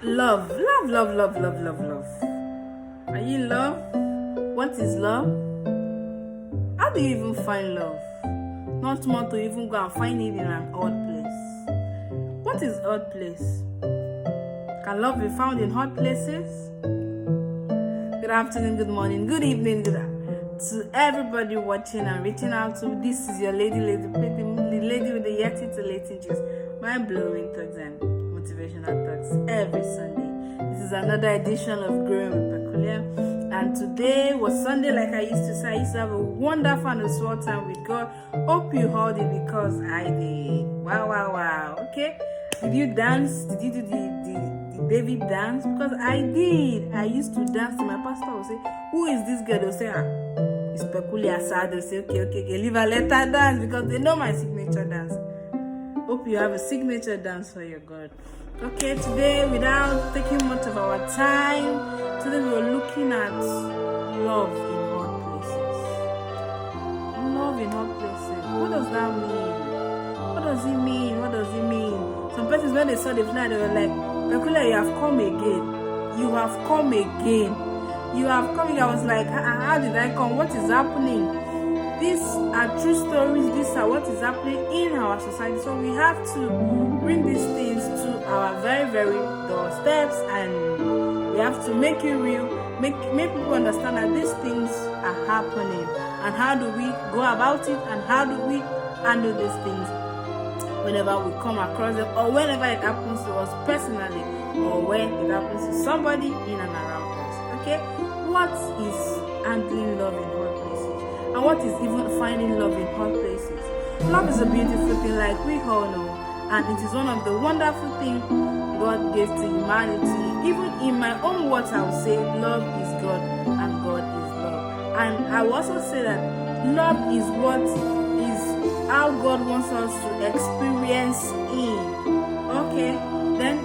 Love, love, love, love, love, love, love. Are you in love? What is love? How do you even find love? Not more to even go and find it in an odd place. What is odd place? Can love be found in hot places? Good afternoon, good morning, good evening, to everybody watching and reaching out to. This is your lady with the Yeti to Lady juice. Mind-blowing thoughts and motivational thoughts every Sunday. This is another edition of Growing with Peculiar. And today was Sunday, like I used to say. I used to have a wonderful and a swell time with God. Hope you heard it because I did. Wow. Okay? Did you dance? Did you do the David dance? Because I did. I used to dance. My pastor would say, "Who is this girl?" They'll say, it's Peculiar Sad. They'll say, okay, leave her, let her dance, because they know my signature dance. Hope you have a signature dance for your God. Okay, today, without taking much of our time, today we're looking at love in hot places. Love in hot places. What does that mean? What does it mean? What does it mean? Some persons, when they saw the fly, they were like, Peculiar, you have come again. You have come again. You have come again. I was like, how did I come? What is happening? These are true stories. These are what is happening in our society. So we have to bring these things to our very, very doorsteps, and we have to make it real, make people understand that these things are happening, and how do we go about it, and how do we handle these things whenever we come across them, or whenever it happens to us personally, or when it happens to somebody in and around us. Okay, what is handling love in hot places, and what is even finding love in hot places? Love is a beautiful thing, like we all know, and it is one of the wonderful things God gave to humanity. Even in my own words, I will say love is God and God is love. And I will also say that love is what is how God wants us to experience in. Okay, then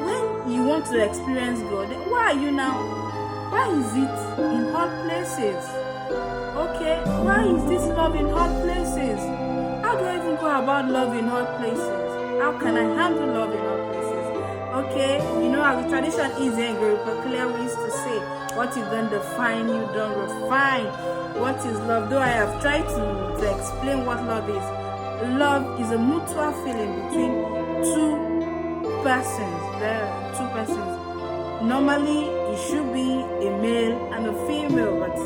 when you want to experience God, then why are you now? Why is it in hot places? Okay, why is this love in hot places? How do I even go about love in hot places? How can I handle love in hot places? Okay, you know how the tradition is in Growing with Peculiar, we used to say, what you don't define, you don't refine. What is love? Though I have tried to explain what love is. Love is a mutual feeling between two persons. There are two persons. Normally, it should be a male and a female, but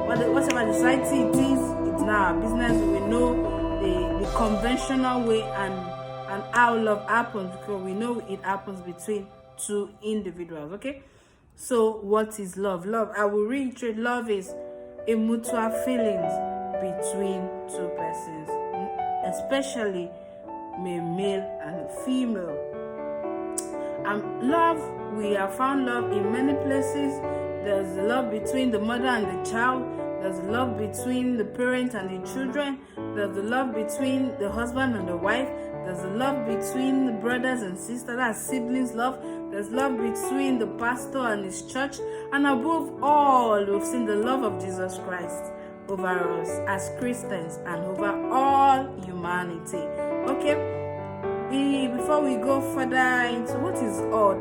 whatever society it is, it's now our business. We know the conventional way and how love happens, because we know it happens between two individuals. Okay, so what is love? Love, I will reiterate, love is a mutual feelings between two persons, especially a male and a female. Love, we have found love in many places. There's love between the mother and the child. There's love between the parent and the children. There's the love between the husband and the wife. There's the love between the brothers and sisters, that's siblings love. There's love between the pastor and his church. And above all, we've seen the love of Jesus Christ over us as Christians and over all humanity. Okay, before we go further into what is odd,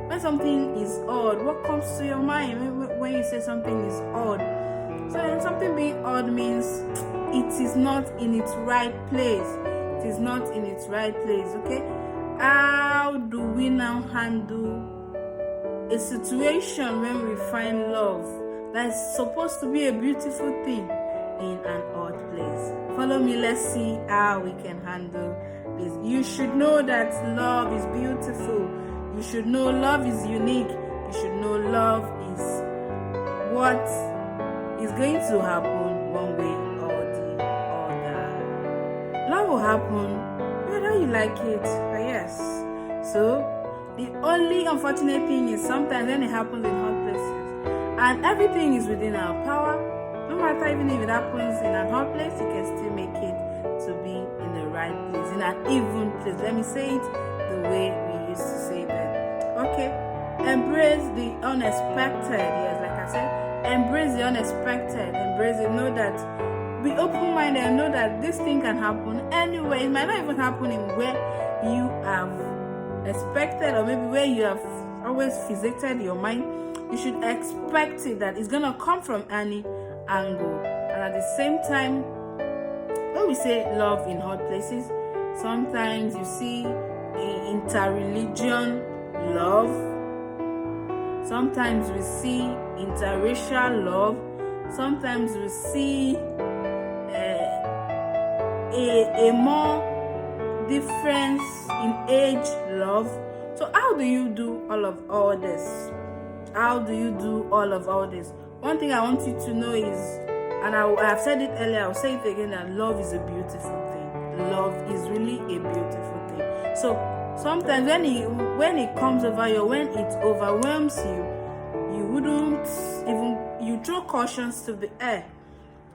when something is odd, what comes to your mind when you say something is odd? So something being odd means it is not in its right place. It is not in its right place. Okay, how do we now handle a situation when we find love that is supposed to be a beautiful thing in an odd place? Follow me, let's see how we can handle this. You should know that love is beautiful. You should know love is unique. You should know love is what is going to happen one way or the other. Love will happen whether you like it or yes. So the only unfortunate thing is sometimes when it happens in hot places, and everything is within our power. No matter even if it happens in a hot place, you can still make it to be in the right place, in an even place. Let me say it the way we used to say that. Okay, embrace the unexpected. Yes, like I said, embrace the unexpected. Embrace it. Know that, be open-minded and know that this thing can happen anywhere. It might not even happen in where you have expected, or maybe where you have always fixated your mind, you should expect it that it's gonna come from any angle. And at the same time, when we say love in hot places, sometimes you see interreligion love, sometimes we see interracial love, sometimes we see a more difference in age love. So how do you do all this? How do you do all this? One thing I want you to know is, and I have said it earlier, I'll say it again, that love is a beautiful thing. Love is really a beautiful thing. So sometimes when it comes over you, when it overwhelms you, you wouldn't even, you throw cautions to the air.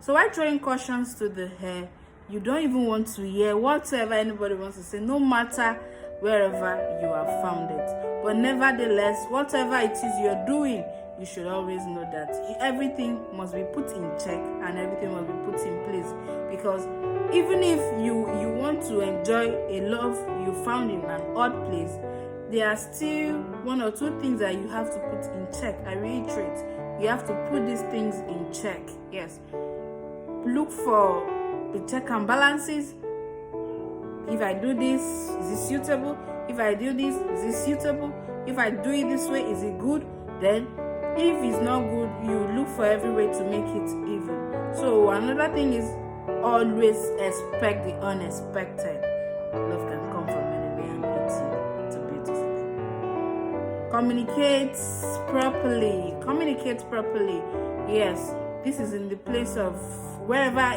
So while throwing cautions to the air, you don't even want to hear whatever anybody wants to say, no matter wherever you have found it. But nevertheless, whatever it is you're doing, you should always know that everything must be put in check and everything must be put in place. Because even if you want to enjoy a love you found in an odd place, there are still one or two things that you have to put in check. I reiterate, you have to put these things in check. Yes. Look for the check and balances. If I do this, is it suitable? If I do this, is it suitable? If I do it this way, is it good? Then, if it's not good, you look for every way to make it even. So another thing is, always expect the unexpected. Love can come from anywhere and it's a beautiful thing. Communicate properly. Yes, this is in the place of wherever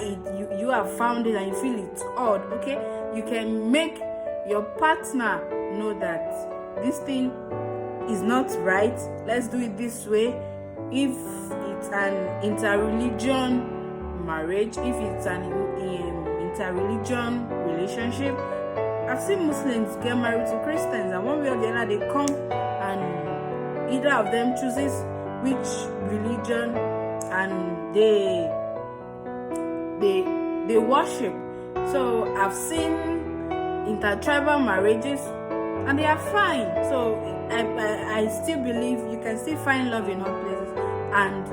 you have found it and you feel it's odd. Okay, you can make your partner know that this thing is not right. Let's do it this way. If it's an interreligion marriage, if it's an interreligion relationship, I've seen Muslims get married to Christians, and one way or the other they come and either of them chooses which religion and they worship. So I've seen intertribal marriages and they are fine. So I still believe you can still find love in hot places and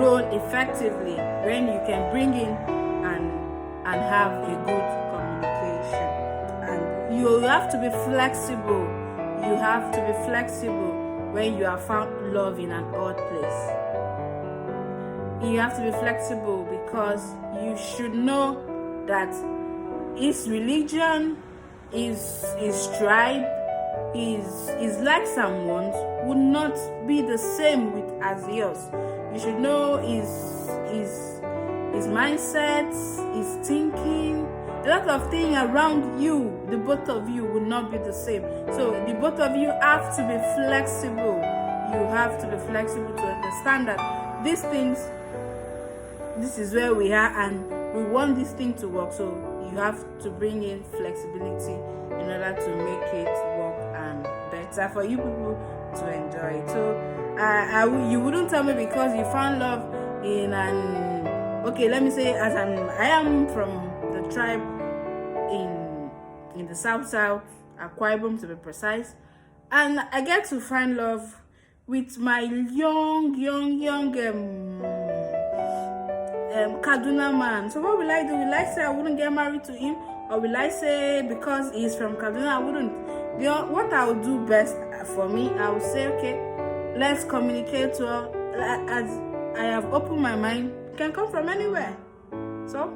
roll effectively when you can bring in and have a good communication. And you have to be flexible. You have to be flexible when you have found love in an odd place. You have to be flexible because you should know that his religion, his tribe, his likes and wants would not be the same as yours. You should know his mindset, his thinking, a lot of things around you, the both of you will not be the same. So the both of you have to be flexible. You have to be flexible to understand that these things, this is where we are and we want this thing to work. So you have to bring in flexibility in order to make it work and better for you people to enjoy it. So you wouldn't tell me because you found love in an, okay, let me say I am from the tribe in the south, Akwa Ibom to be precise, and I get to find love with my young Kaduna man. So what will I do? Will I say I wouldn't get married to him, or will I say because he's from Kaduna I wouldn't? What I will do best for me, I will say, okay, let's communicate. As I have opened my mind, it can come from anywhere. So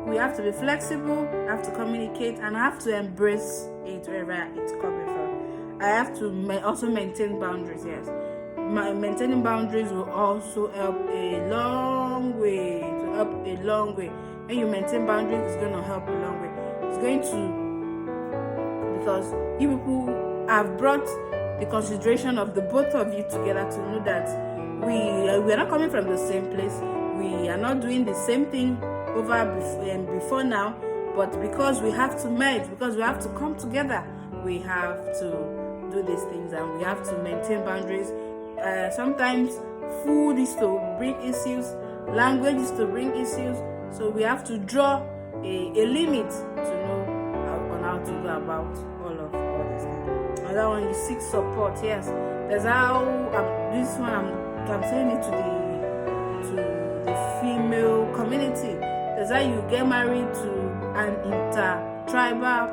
we have to be flexible, have to communicate, and I have to embrace it wherever it's coming from. I have to also maintain boundaries. Yes, maintaining boundaries will also help a long way. When you maintain boundaries, it's going to help a long way. It's going to, because you people have brought the consideration of the both of you together to know that we are not coming from the same place. We are not doing the same thing before now, but because we have to merge, because we have to come together, we have to do these things and we have to maintain boundaries. Sometimes food is to bring issues, language is to bring issues, so we have to draw a limit to know on how to go about all these things. Another one, you seek support. Yes, that's how this one I'm saying it to the female community. That's how you get married to an inter-tribal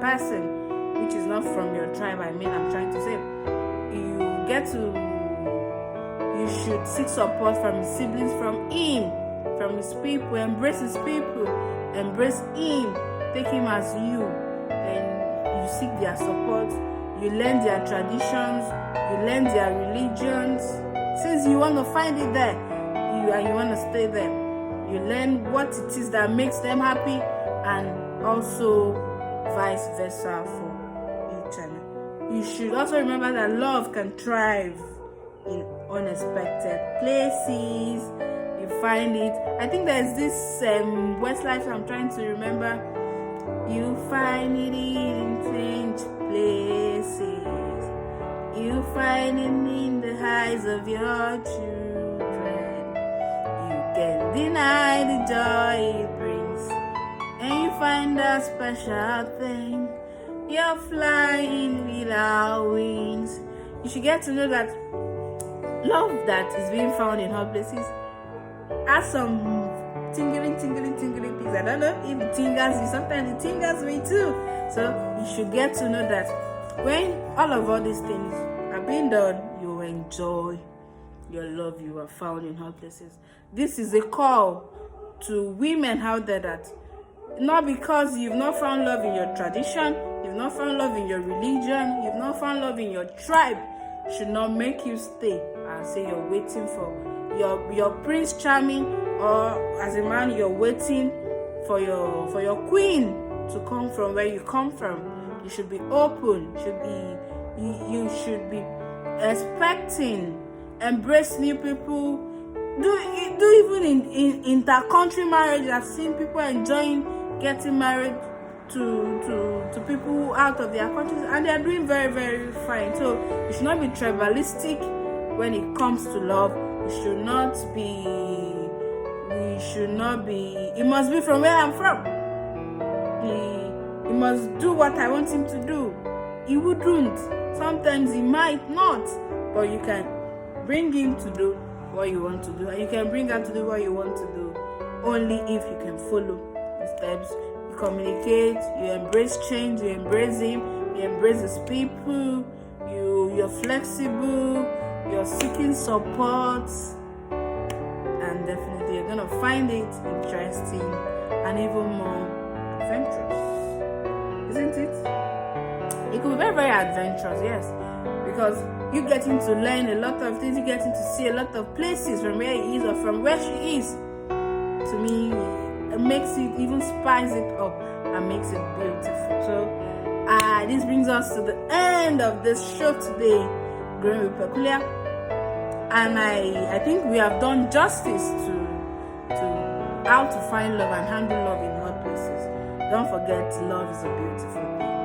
person, which is not from your tribe. I'm trying to say, you should seek support from his siblings, from him, from his people. Embrace his people, embrace him, take him as you, and you seek their support. You learn their traditions, you learn their religions. Since you want to find it there, you want to stay there. You learn what it is that makes them happy, and also vice versa for each other. You should also remember that love can thrive in unexpected places. You find it. I think there's this Westlife I'm trying to remember. You find it in strange places. You find it in the eyes of your children. You can deny the joy it brings, and you find that special thing. You're flying without wings. You should get to know that love that is being found in all places has some tingling things. I don't know if it tingles you. Sometimes it tingles me too. So you should get to know that when all these things are being done, you will enjoy your love you are found in all places. This is a call to women out there that not because you've not found love in your tradition, you've not found love in your religion, you've not found love in your tribe, should not make you stay and say you're waiting for your Prince Charming, or as a man you're waiting for your queen to come from where you come from. You should be open, you should be expecting, embrace new people. Do even in inter-country marriage. I've seen people enjoying getting married to people out of their countries, and they are doing very, very fine. So you should not be tribalistic when it comes to love. It must be from where I'm from. He must do what I want him to do. He wouldn't. Sometimes he might not, but you can bring him to do what you want to do, and you can bring her to do what you want to do, only if you can follow the steps. You communicate, you embrace change, you embrace him, you embrace his people, you're flexible, you're seeking support, and definitely you're gonna find it interesting and even more adventurous, isn't it? It could be very, very adventurous, yes, because you're getting to learn a lot of things, you're getting to see a lot of places from where he is or from where she is. To me, it makes it, even spice it up and makes it beautiful. So this brings us to the end of this show today, Growing with Peculiar, and I think we have done justice to how to find love and handle love in all places. Don't forget, love is a beautiful thing.